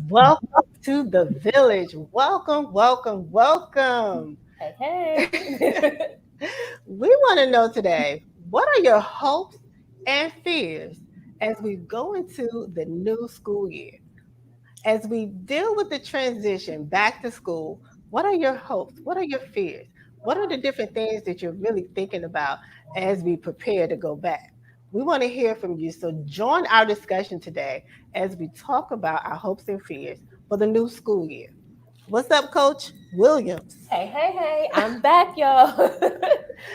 Welcome to the village. Welcome, welcome, welcome. Hey, hey. We want to know today, what are your hopes and fears as we go into the new school year? As we deal with the transition back to school, what are your hopes? What are your fears? What are the different things that you're really thinking about as we prepare to go back? We want to hear from you. So join our discussion today as we talk about our hopes and fears for the new school year. What's up, Coach Williams? Hey. I'm back, y'all.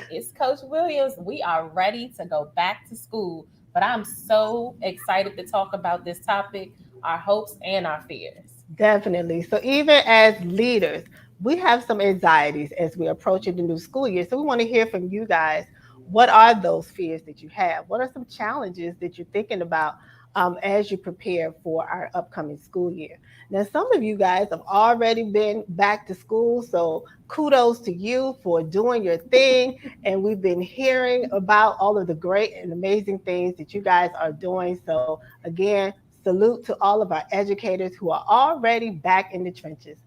It's Coach Williams. We are ready to go back to school, but I'm so excited to talk about this topic, our hopes and our fears. Definitely. So even as leaders, we have some anxieties as we're approaching the new school year. So we want to hear from you guys. What are those fears that you have? What are some challenges that you're thinking about as you prepare for our upcoming school year? Now, some of you guys have already been back to school, so kudos to you for doing your thing. And we've been hearing about all of the great and amazing things that you guys are doing. So, again, salute to all of our educators who are already back in the trenches.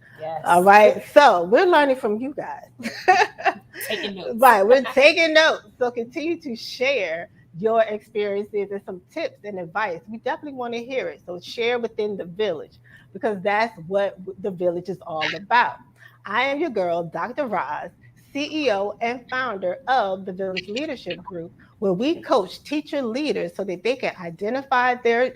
All Yes. right. So we're learning from you guys. Taking notes. Right. We're taking notes. So continue to share your experiences and some tips and advice. We definitely want to hear it. So share within the village because that's what the village is all about. I am your girl, Dr. Roz, CEO and founder of the Village Leadership Group, where we coach teacher leaders so that they can identify their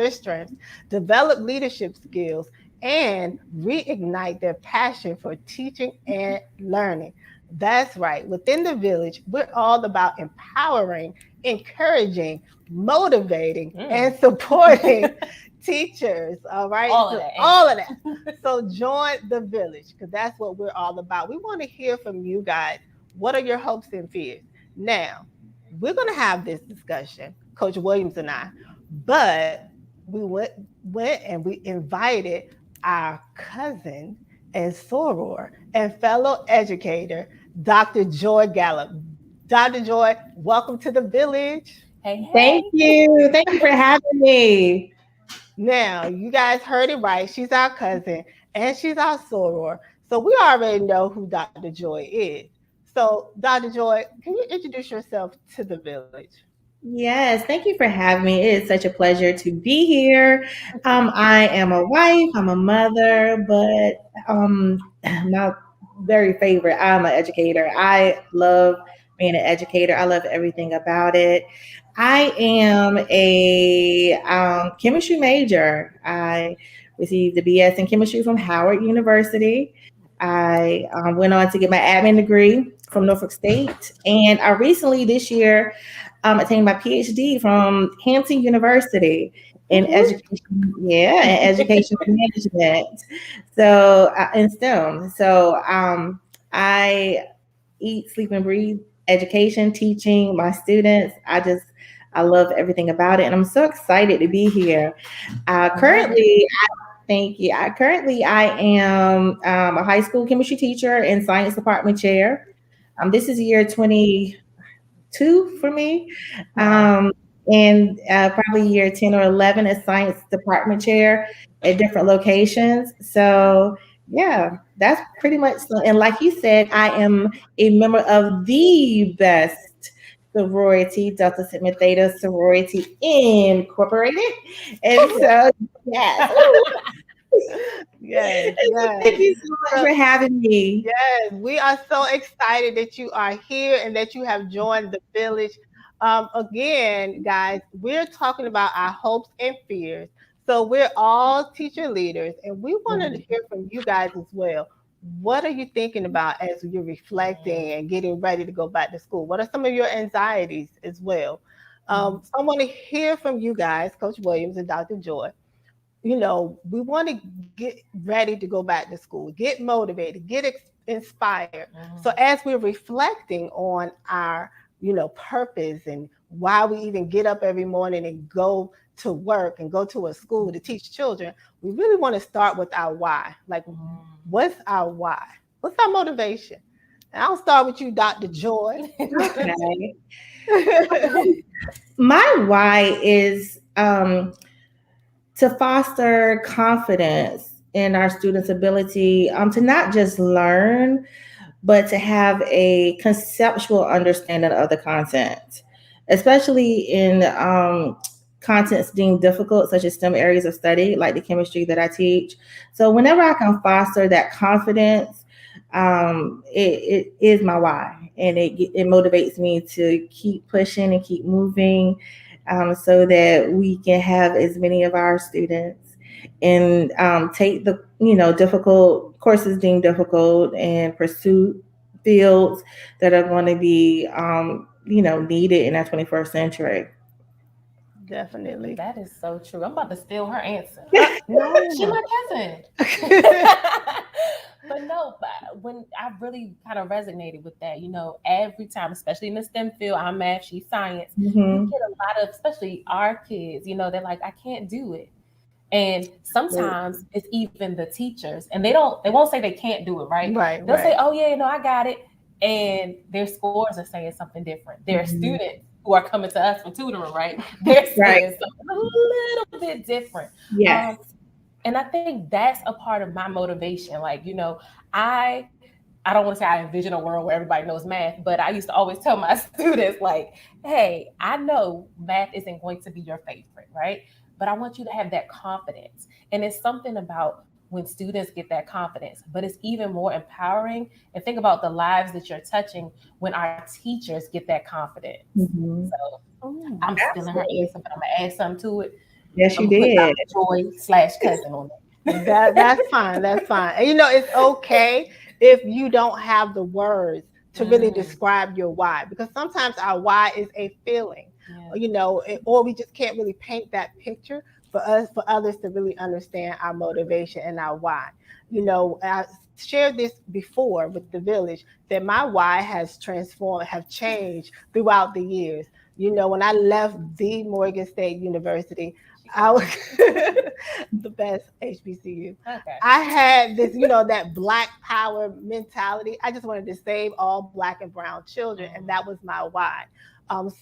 strengths, develop leadership skills, and reignite their passion for teaching and learning. That's right. Within the village, we're all about empowering, encouraging, motivating, and supporting teachers. All right. All of So that. all of Amen. that. So join the village because that's what we're all about. We want to hear from you guys. What are your hopes and fears? Now, we're going to have this discussion, Coach Williams and I, but we went and we invited our cousin and soror and fellow educator, Dr. Joy Gallop. Dr. Joy, welcome to the village. Hey, Thank hey. you. Thank you for having me. Now, you guys heard it right. She's our cousin and she's our soror. So we already know who Dr. Joy is. So, Dr. Joy, can you introduce yourself to the village? Yes, thank you for having me. It is such a pleasure to be here. I am a wife, I'm a mother, but my very favorite, I'm an educator. I love being an educator. I love everything about it. I am a chemistry major. I received a BS in chemistry from Howard University. I went on to get my admin degree from Norfolk State, and I recently this year attained my PhD from Hampton University in Woo-woo. education. Yeah, in education management. So in STEM. So I eat, sleep, and breathe education, teaching my students. I love everything about it, and I'm so excited to be here. All right. Currently, thank you. I am a high school chemistry teacher and science department chair. This is year 22 for me. Wow. Um, and probably year 10 or 11 as science department chair at different locations. So, yeah, that's pretty much. And like you said, I am a member of the best sorority, Delta Sigma Theta Sorority Incorporated. And so, yes. Yes, yes. Thank you so much So, for having me. yes, we are so excited that you are here and that you have joined the village. Again, guys, we're talking about our hopes and fears. So we're all teacher leaders, and we want to hear from you guys as well. What are you thinking about as you're reflecting and getting ready to go back to school? What are some of your anxieties as well? So I want to hear from you guys, Coach Williams and Dr. Joy. We want to get ready to go back to school, get motivated, get inspired. So as we're reflecting on our, purpose and why we even get up every morning and go to work and go to a school to teach children, we really want to start with our why. Like, what's our why? What's our motivation? And I'll start with you, Dr. Joy. Okay. My why is to foster confidence in our students' ability to not just learn, but to have a conceptual understanding of the content, especially in contents deemed difficult, such as STEM areas of study, like the chemistry that I teach. So, whenever I can foster that confidence, it is my why, and it motivates me to keep pushing and keep moving, so that we can have as many of our students and take the difficult courses deemed difficult and pursue fields that are going to be needed in that 21st century. Definitely. That is so true. I'm about to steal her answer. She No. my cousin. But no, but when I really kind of resonated with that, every time, especially in the STEM field, I'm math, she's science, we Hmm. get a lot of, especially our kids, they're like, I can't do it. And sometimes it's even the teachers, and they won't say they can't do it, right? Right, They'll say, right. oh yeah, I got it. And their scores are saying something different. Their Hmm. students who are coming to us for tutoring, right? They're Right. saying something a little bit different. Yes. Um, and I think that's a part of my motivation. Like, I I don't want to say I envision a world where everybody knows math, but I used to always tell my students, like, hey, I know math isn't going to be your favorite, right? But I want you to have that confidence. And it's something about when students get that confidence, but it's even more empowering. And think about the lives that you're touching when our teachers get that confidence. Hmm. So Mm. I'm stealing her Absolutely. answer, but I'm going to add something to it. Yes, I'm you going to put did. Dr. Joy/cousin on it. That's fine. That's fine. And it's okay if you don't have the words to really Mm, describe your why, because sometimes our why is a feeling, yeah. or we just can't really paint that picture for others to really understand our motivation and our why. I shared this before with the village that my why has transformed, have changed throughout the years. When I left the Morgan State University, She I called was me. the best HBCU. Okay. I had this, that black power mentality. I just wanted to save all black and brown children, and that Mm, was my why.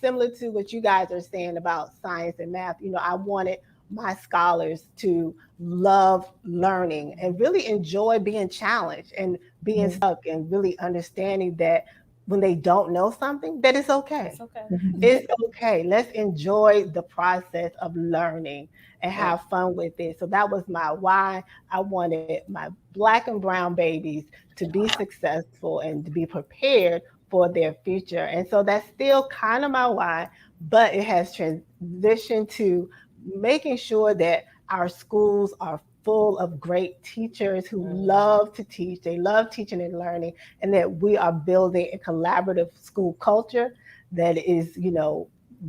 Similar to what you guys are saying about science and math, I wanted my scholars to love learning and really enjoy being challenged and being stuck and really understanding that when they don't know something, that it's it's okay. okay. Mhm. It's okay. Let's enjoy the process of learning and Yeah. have fun with it. So that was my why. I wanted my black and brown babies to be successful and to be prepared for their future. And so that's still kind of my why, but it has transitioned to making sure that our schools are full of great teachers who Mm, love to teach. They love teaching and learning, and that we are building a collaborative school culture that is,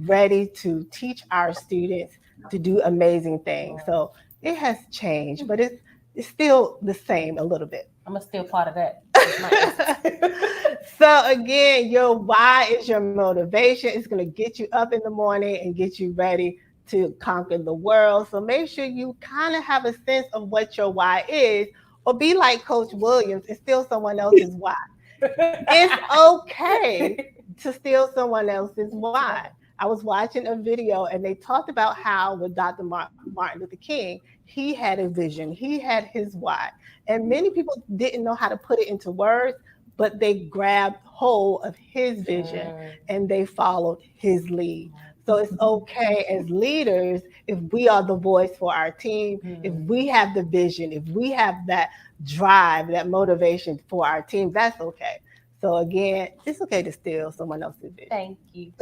ready to teach our students to do amazing things. yeah. So it has changed, but it's still the same a little bit. I'm gonna steal part of that as my answer too. So again, your why is your motivation. It's going to get you up in the morning and get you ready to conquer the world. So make sure you kind of have a sense of what your why is, or be like Coach Williams and steal someone else's why. It's okay to steal someone else's why. Yeah. I was watching a video and they talked about how with Dr. Martin Luther King, he had a vision, he had his why. And many people didn't know how to put it into words, but they grabbed hold of his vision Mm, and they followed his lead. So it's okay as leaders if we are the voice for our team, if mm. we have the vision, if we have that drive, that motivation for our team, that's okay. So again, it's okay to steal someone else's vision. Thank you.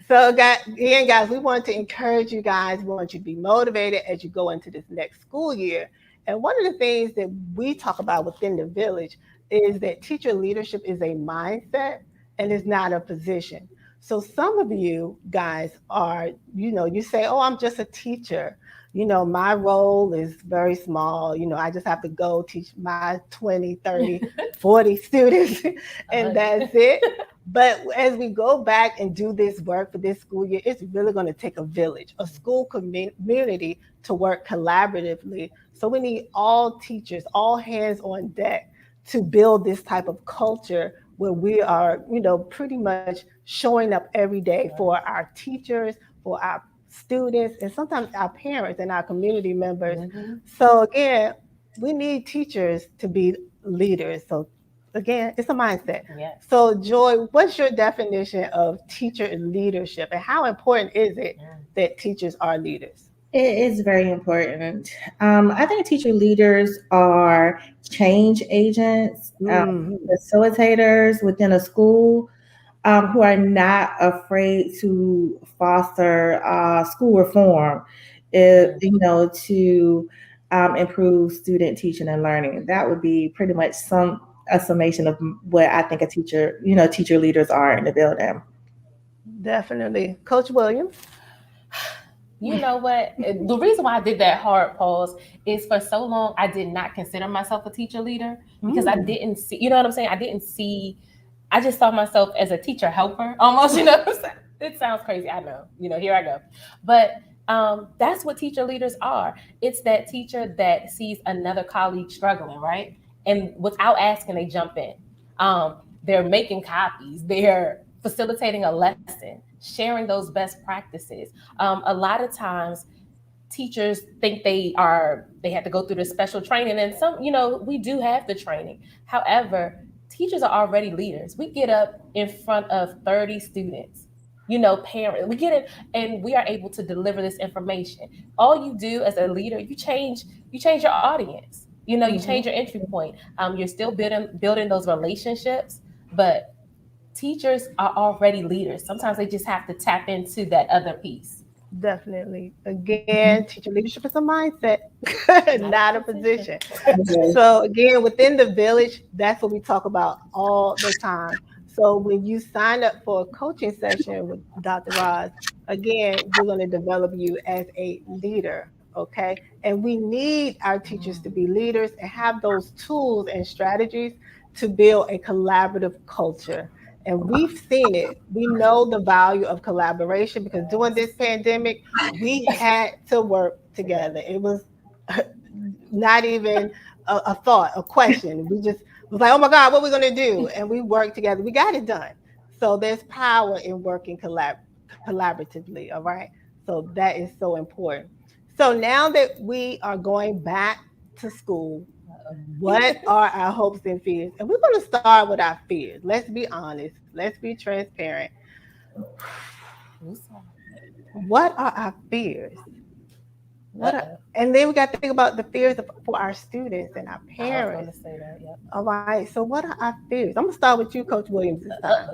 So again, guys, we want to encourage you guys. We want you to be motivated as you go into this next school year. And one of the things that we talk about within the village is that teacher leadership is a mindset and is not a position. So some of you guys are, you say, oh, I'm just a teacher. My role is very small. I just have to go teach my 20, 30, 40 students, and 100. that's it. But as we go back and do this work for this school year, it's really going to take a village, a school community to work collaboratively. So we need all teachers, all hands on deck to build this type of culture where we are, pretty much showing up every day for Right. our teachers, for our students, and sometimes our parents and our community members. Mm-hmm. So again, we need teachers to be leaders. So again, it's a mindset. Yes. So Joy, what's your definition of teacher leadership, and how important is it Mm. that teachers are leaders? It is very important. I think teacher leaders are change agents, Hmm. facilitators within a school, who are not afraid to foster school reform, Mm. to improve student teaching and learning. That would be pretty much a summation of what I think a teacher, teacher leaders are in the building. Definitely, Coach Williams. You know what? The reason why I did that hard pause is for so long I did not consider myself a teacher leader because I Mm, didn't see, you know what I'm saying? I didn't see, I just saw myself as a teacher helper almost, you know what I'm saying? It sounds crazy, I know, here I go. But that's what teacher leaders are. It's that teacher that sees another colleague struggling, right? And without asking, they jump in. They're making copies, they're facilitating a lesson, sharing those best practices. A lot of times teachers think they have to go through this special training, and some, we do have the training. However, teachers are already leaders. We get up in front of 30 students, parents, we get it, and we are able to deliver this information. All you do as a leader, you change your audience, you change mhm. your entry point. You're still building those relationships, but teachers are already leaders. Sometimes they just have to tap into that other piece. Definitely. Again, Mhm. teacher leadership is a mindset, Not a not a position. position. Yes. So again, within the village, that's what we talk about all the time. So when you sign up for a coaching session with Dr. Roz, again, we're going to develop you as a leader. Okay. And we need our teachers to be leaders and have those tools and strategies to build a collaborative culture. And we've seen it. We know the value of collaboration because during this Yes. pandemic, we had to work together. It was not even a thought, a question. We just was like, oh my God, what are we gonna do? And we worked together. We got it done. So there's power in working collaboratively. All right. So that is so important. So now that we are going back to school, what are our hopes and fears? And we're going to start with our fears. Let's be honest. Let's be transparent. What are our fears? What are, Uh-oh. and then we got to think about the fears for our students and our I was going parents. to say that. Yep. All right. So what are our fears? I'm gonna start with you, Coach Williams, this time.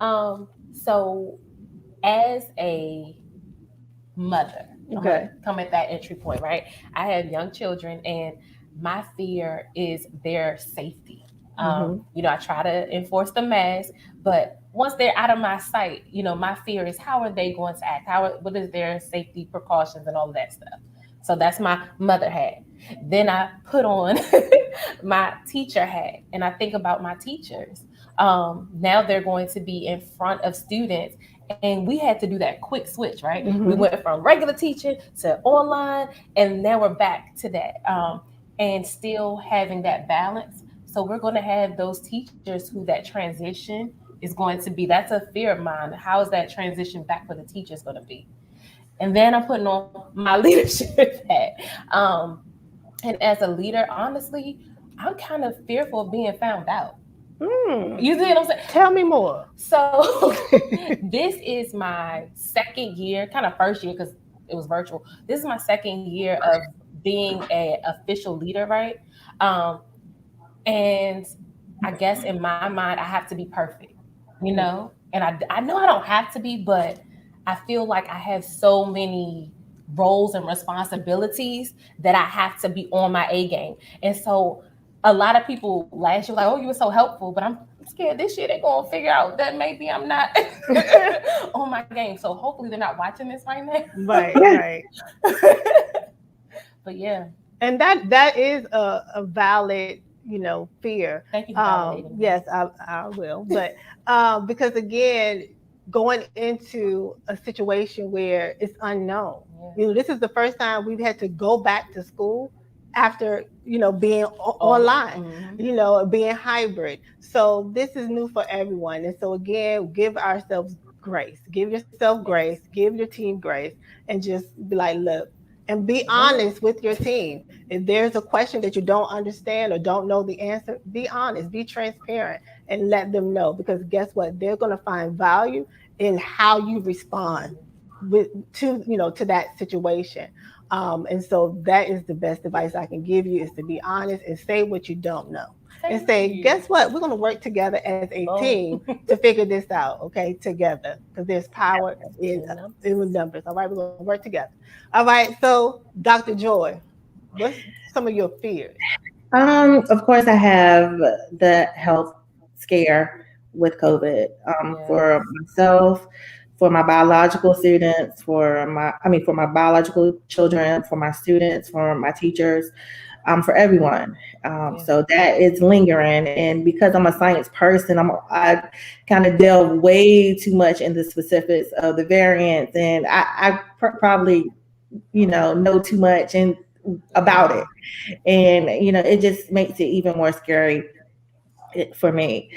Uh-oh. So as a mother, I'm gonna Okay. come at that entry point, right? I have young children, and my fear is their safety. Mm-hmm. I try to enforce the mask, but once they're out of my sight, my fear is how are they going to act? What is their safety precautions and all of that stuff? So that's my mother hat. Then I put on my teacher hat, and I think about my teachers. Now they're going to be in front of students, and we had to do that quick switch, right? We Mm-hmm. went from regular teaching to online, and now we're back to that, and still having that balance. So we're going to have those teachers who that transition is going to be. That's a fear of mine. How is that transition back for the teachers going to be? And then I'm putting on my leadership hat. Um, and as a leader, honestly, I'm kind of fearful of being found out. Mm. You see what I'm saying? Tell me more. So this is my second year, kind of first year because it was virtual. This is my second year of being a official leader, right? Um, and I guess in my mind, I have to be perfect, And I know I don't have to be, but I feel like I have so many roles and responsibilities that I have to be on my A game. And so a lot of people last year were like, oh, you were so helpful, but I'm scared this year they're going to figure out that maybe I'm not on my game. So hopefully they're not watching this right now. Right, right. But yeah, And that is a valid, fear. thank you for validating Yes, that. I will. But because again, going into a situation where it's unknown. Yeah. This is the first time we've had to go back to school after, being Online. online, Mm-hmm. being hybrid. So this is new for everyone. And so again, give ourselves grace. Give yourself grace. Yes. Give your team grace, and just be like, look, and be Mhm. honest with your team. If there's a question that you don't understand or don't know the answer, be honest, be transparent, and let them know. Because guess what? They're going to find value in how you respond with to that situation. And so that is the best advice I can give you, is to be honest and say what you don't know, and Thank say, you. guess what? We're going to work together as a Boom. team to figure this out, okay, together, because there's power In in numbers. numbers. All right, we're going to work together. All right, so Dr. Joy, what's some of your fears? Of course, I have the health scare with COVID, for Yes. myself, for my biological students, for my biological children, for my students, for my teachers, for everyone. Yeah. So that is lingering, and because I'm a science person, I kind of delve way too much in the specifics of the variants, and I probably know too much and about Mhm. it, and it just makes it even more scary for me.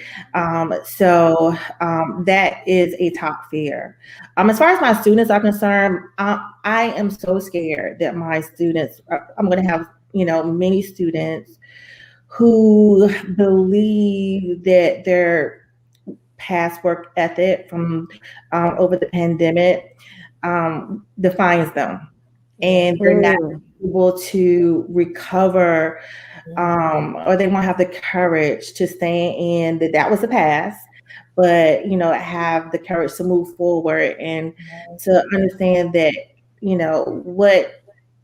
That is a top fear. As far as my students are concerned, I am so scared that my students I'm going to have many students who believe that their past work ethic from over the pandemic defines them, Yeah. and they're not Mm, able to recover, Mhm. or they won't have the courage to stand in that was the past, but have the courage to move forward and to Yes. understand that what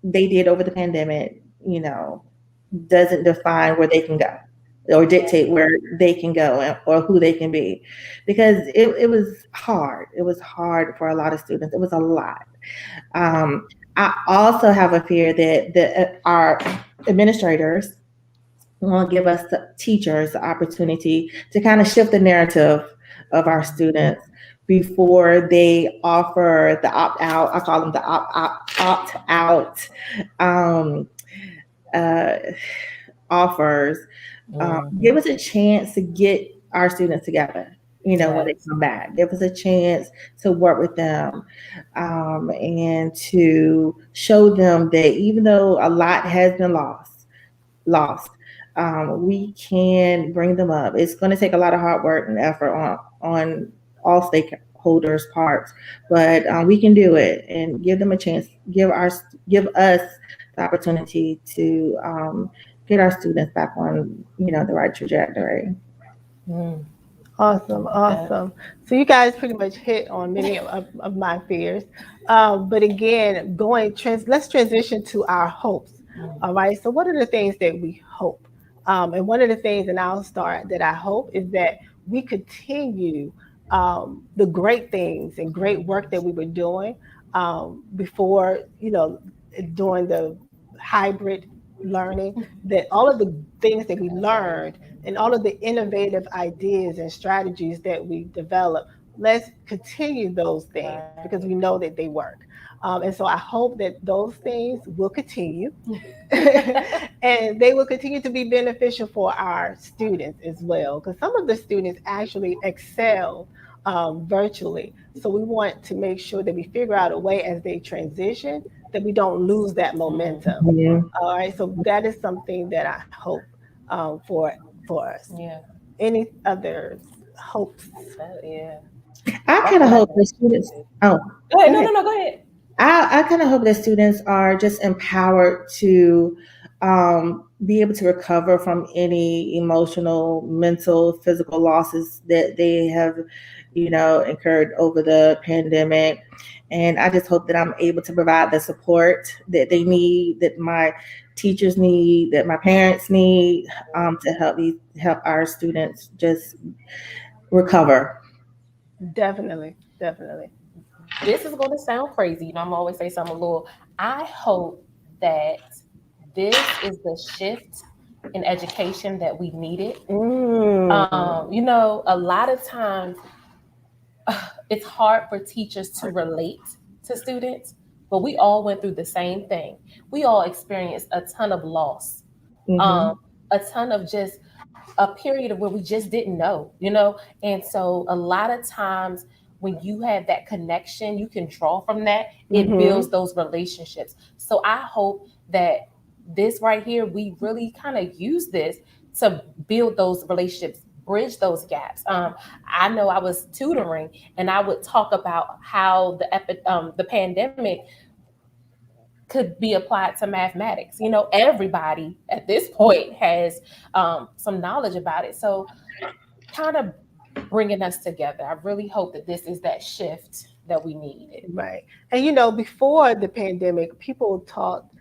they did over the pandemic doesn't define where they can go or dictate where they can go or who they can be, because it was hard. It was hard for a lot of students. It was a lot. um, I also have a fear that our administrators will give us, the teachers, the opportunity to kind of shift the narrative of our students before they offer the opt out. I call them the opt out um, uh, offers. Give Mhm. us a chance to get our students together. When they Yes. come back, give us a chance to work with them, and to show them that even though a lot has been lost. We can bring them up. It's going to take a lot of hard work and effort on all stakeholders' parts, but we can do it and give them a chance. Give us the opportunity to get our students back on the right trajectory. Mm. I awesome, like that. awesome. So you guys pretty much hit on many of my fears. But again, let's transition to our hopes. Mm. All right. So what are the things that we hope? And one of the things, and I'll start, that I hope is that we continue the great things and great work that we were doing before, during the hybrid learning, that all of the things that we learned and all of the innovative ideas and strategies that we develop, let's continue those things Right. because we know that they work. And so I hope that those things will continue and they will continue to be beneficial for our students as well, because some of the students actually excel virtually. So we want to make sure that we figure out a way as they transition that we don't lose that Mm. momentum. Yeah. All right, so that is something that I hope for us. Yeah. Any other hopes? Yeah. I kind of hope Definitely. the students. Oh, Go ahead. go No, ahead. no, no. Go ahead. I kind of hope that students are just empowered to be able to recover from any emotional, mental, physical losses that they have, incurred over the pandemic. And I just hope that I'm able to provide the support that they need, that my teachers need, that my parents need, to help our students just recover. Definitely, definitely. This is going to sound crazy. I'm always say something a little. I hope that this is the shift in education that we needed. Mm, A lot of times it's hard for teachers to relate to students, but we all went through the same thing. We all experienced a ton of loss, Hmm. um, a ton of just a period of where we just didn't know, And so a lot of times when you have that connection, you can draw from that. It Mm-hmm. builds those relationships. So I hope that this right here, we really kind of use this to build those relationships, bridge those gaps. I know I was tutoring, and I would talk about how the pandemic could be applied to mathematics. You know, everybody at this point has some knowledge about it. So, kind of bringing us together. I really hope that this is that shift that we needed. Right. And before the pandemic, people talked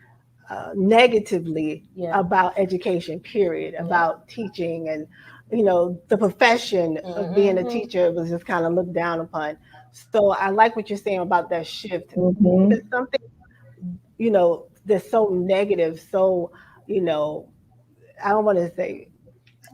negatively Yeah. about education, period, Yeah. about teaching, and the profession of being a Mm-hmm. teacher was just kind of looked down upon. So I like what you're saying about that shift. Mm-hmm. There's something that's so negative, so you know I don't want to say,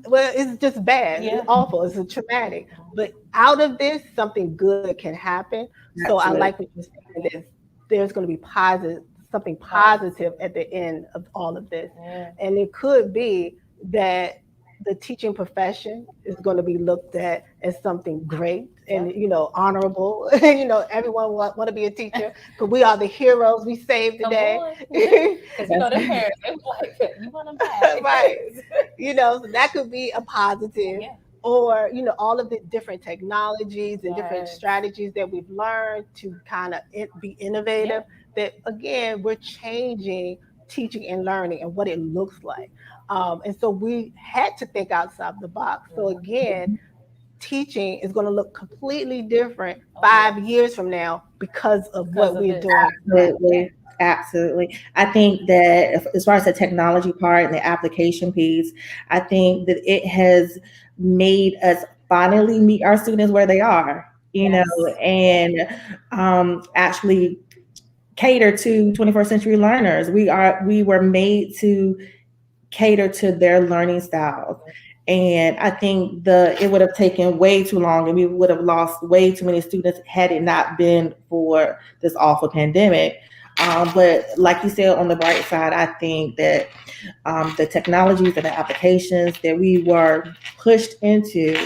well, it's just bad. It's Yeah. awful. It's a traumatic. But out of this, something good can happen. So I Absolutely. like what you're saying. There's going to be positive, something Positive. positive at the end of all of this, Yeah. and it could be that the teaching profession is going to be looked at as something great and Yep. honorable. Everyone want to be a teacher because we are the heroes. We saved the Come day. on. Yeah. Because you know the That's parents, they was like, you want them back. Right. So that could be a positive. Yeah. Or all of the different technologies and different Yes. strategies that we've learned to kind of be Yeah. innovative, that again we're changing teaching and learning and what it looks like. And so we had to think outside the box. So Mhm. again, teaching is going to look completely different Oh, 5 years from now because of because what of we're this. doing now. absolutely, absolutely. I think that as far as the technology part and the application piece, I think that it has made us finally meet our students where they are, Yes. Yeah. and actually cater to 21st century learners. We were made to cater to their learning styles. And I think it would have taken way too long and we would have lost way too many students had it not been for this awful pandemic. But like you said, on the bright side, I think that the technologies and the applications that we were pushed into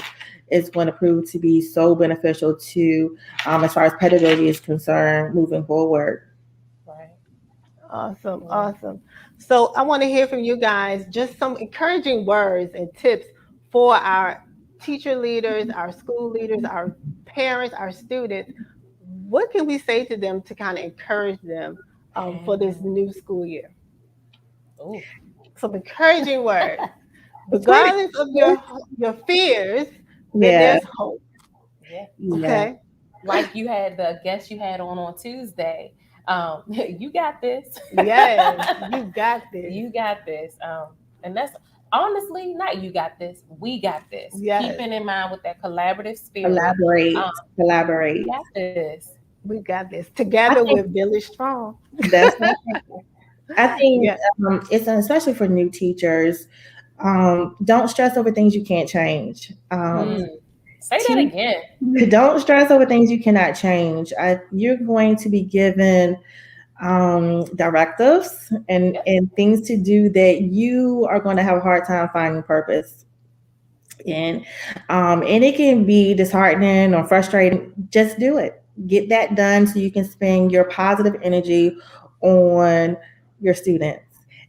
is going to prove to be so beneficial to, as far as pedagogy is concerned, moving forward. Right. Awesome, Yeah. awesome. So I want to hear from you guys just some encouraging words and tips for our teacher leaders, our school leaders, our parents, our students. What can we say to them to kind of encourage them for this Mm. new school year? Oh. Some encouraging words, It's pretty. regardless of your fears, that Yeah, there's hope. Yeah. yeah. Okay. Like you had the guest you had on Tuesday. You got this. Yes, you got this. You got this. And that's honestly not you got this. We got this. Yes, Keeping in mind with that collaborative spirit. Collaborate, Um, we collaborate. got this. we got this. I Together think we're really strong. that's I think Yeah. it's especially for new teachers. Don't stress over things you can't change. Mm. Say that Te- again. don't stress over things you cannot change. You're going to be given directives Yep. and things to do that you are going to have a hard time finding purpose in, and it can be disheartening or frustrating. Just do it. Get that done so you can spend your positive energy on your students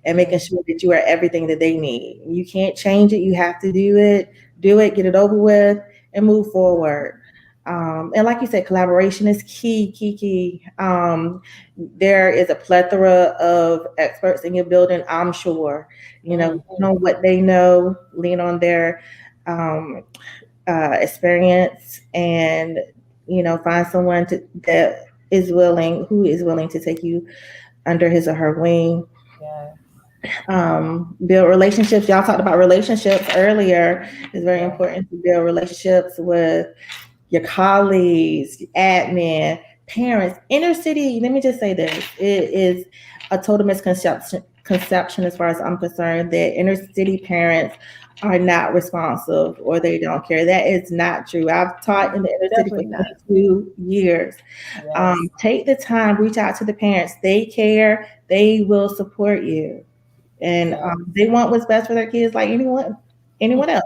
and making Mm. sure that you are everything that they need. You can't change it. You have to do it. Do it. Get it over with, and move forward. And like you said, collaboration is key, key, key. There is a plethora of experts in your building, I'm sure. Mm. Know what they know, lean on their um, experience, and find someone who is willing to take you under his or her wing. Yeah. Build relationships. Y'all talked about relationships earlier. It's very Yeah. important to build relationships with your colleagues, admin, parents, inner city. Let me just say this: it is a total misconception, as far as I'm concerned, that inner city parents are not responsive or they don't care. That is not true. I've taught in the inner city for Definitely not. 22 years. Yes. Take the time, reach out to the parents. They care. They will support you, and Yeah. they want what's best for their kids, like anyone else.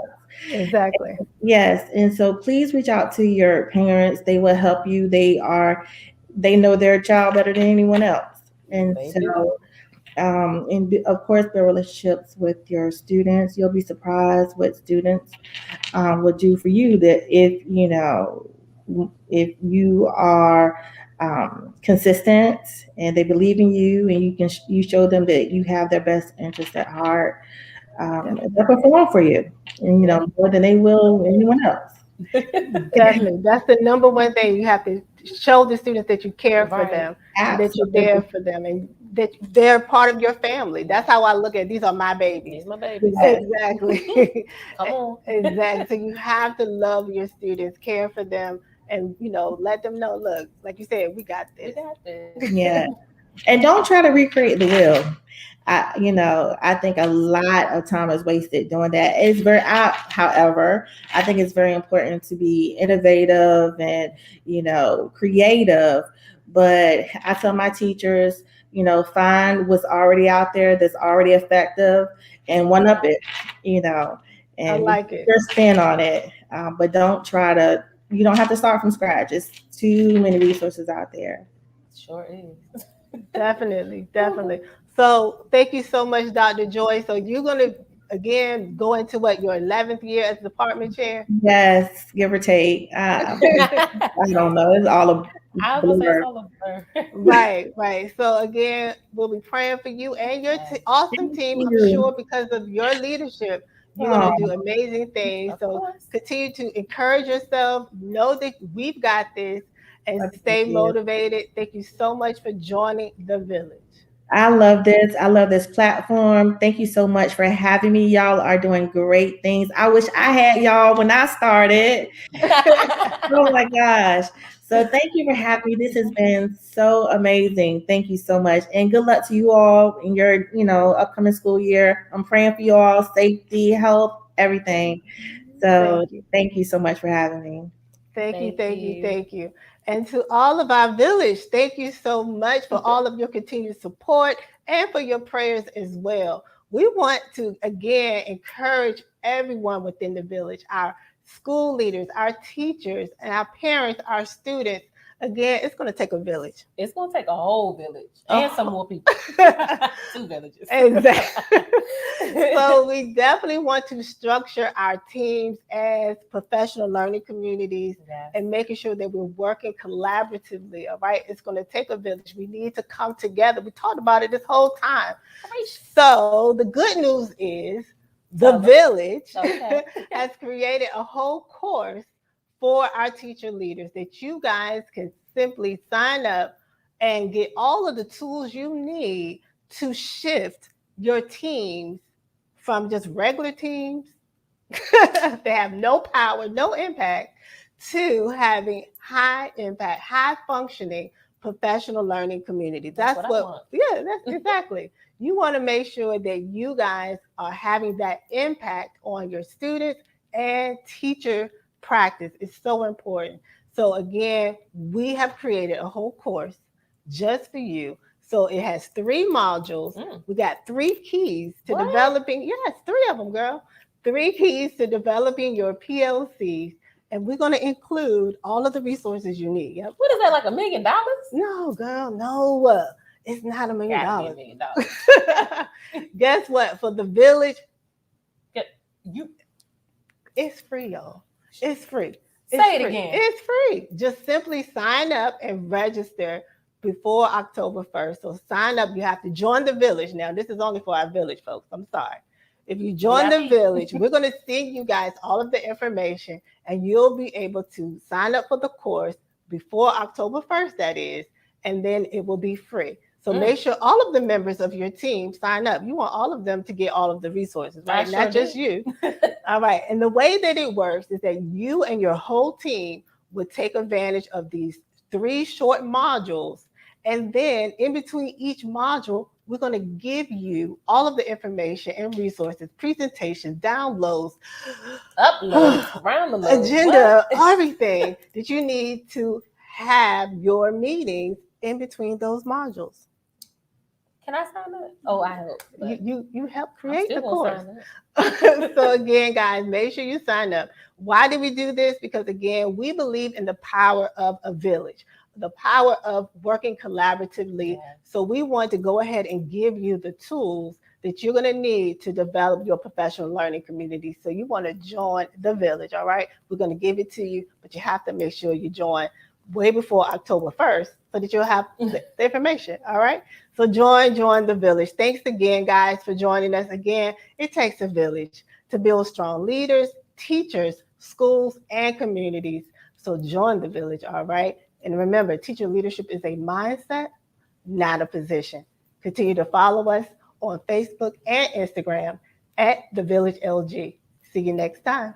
Exactly. Yes, and so please reach out to your parents. They will help you. They know their child better than anyone else. And They do. so of course build relationships with your students. You'll be surprised what students will do for you, that if if you are consistent and they believe in you, and you show them that you have their best interest at heart, they'll Definitely. perform for you, and Yeah. more than they will anyone else. Definitely. That's the number one thing. You have to show the students that you care for Right. them and that you're there Absolutely. for them and that they're part of your family. That's how I look at it. These are my babies. These my babies. Yes. Exactly. Come on. Exactly. So you have to love your students, care for them, and let them know, look, like you said, we got We this. got this. Yeah. And don't try to recreate the wheel. I think a lot of time is wasted doing that. However, I think it's very important to be innovative and, creative. But I tell my teachers, find what's already out there that's already effective and one up it, you know, I and like put it. your spin on it. But don't try to, you don't have to start from scratch. It's too many resources out there. Sure is. Definitely, definitely. So thank you so much, Dr. Joy. So you're gonna again go into what, your 11th year as department chair? Yes, give or take. I don't know. It's all a I was gonna say it's blur. all a blur. Right, right. So again, we'll be praying for you and your Yes, awesome Thank team. I'm you. sure because of your leadership, you're going to do Oh, amazing things. of So course. continue to encourage yourself. Know that we've got this, and thank stay you. motivated. Thank you so much for joining the village. I love this. I love this platform. Thank you so much for having me. Y'all are doing great things. I wish I had y'all when I started. Oh my gosh. So thank you for having me. This has been so amazing. Thank you so much. And good luck to you all in your, upcoming school year. I'm praying for you all, safety, health, everything. So Thank you. thank you so much for having me. Thank you, Thank thank you, you. thank you. And to all of our village, thank you so much for all of your continued support and for your prayers as well. We want to again encourage everyone within the village, our school leaders, our teachers, and our parents, our students. Again, it's going to take a village. It's gonna take a whole village and some Oh. more people. Two villages. Exactly. So we definitely want to structure our teams as professional learning communities Yes. and making sure that we're working collaboratively. All right. It's going to take a village. We need to come together. We talked about it this whole time. So the good news is the Tell them. village Okay. has created a whole course for our teacher leaders that you guys can simply sign up and get all of the tools you need to shift your teams from just regular teams they have no power, no impact, to having high impact, high functioning professional learning community. That's That's what I what, want. yeah, that's exactly. You want to make sure that you guys are having that impact on your students and teacher practice. It's so important. So, again, we have created a whole course just for you. So, it has 3 modules. Mm. We got 3 keys to What? developing, yes, 3 of them, girl. 3 keys to developing your PLCs, and we're going to include all of the resources you need. Yep. What is that, like $1 million? No, girl, no. It's not a million Gotta be dollars. $1 million. Guess what? For the village, You it's free, y'all. It's free. say It's it free. again. It's free. Just simply sign up and register before October 1st. So sign up. You have to join the village. Now, this is only for our village, folks. I'm sorry. If you join the VIP. village, we're going to send you guys all of the information, and you'll be able to sign up for the course before October 1st, that is, and then it will be free. So Mm. make sure all of the members of your team sign up. You want all of them to get all of the resources, I right? sure Not just do. you. All right. And the way that it works is that you and your whole team would take advantage of these 3 short modules. And then in between each module, we're going to give you all of the information and resources, presentations, downloads, Uploads around the load. agenda, What? everything that you need to have your meetings in between those modules. Can I sign up? Oh, I hope, but You help I'm create still the gonna course. sign up. So again, guys, make sure you sign up. Why do we do this? Because again, we believe in the power of a village, the power of working collaboratively. Yes. So we want to go ahead and give you the tools that you're going to need to develop your professional learning community. So you want to join the village, all right? We're going to give it to you, but you have to make sure you join way before October 1st so that you'll have the information, all right? So join the village. Thanks again, guys, for joining us again. It takes a village to build strong leaders, teachers, schools, and communities. So join the village, all right? And remember, teacher leadership is a mindset, not a position. Continue to follow us on Facebook and Instagram at The Village LG. See you next time.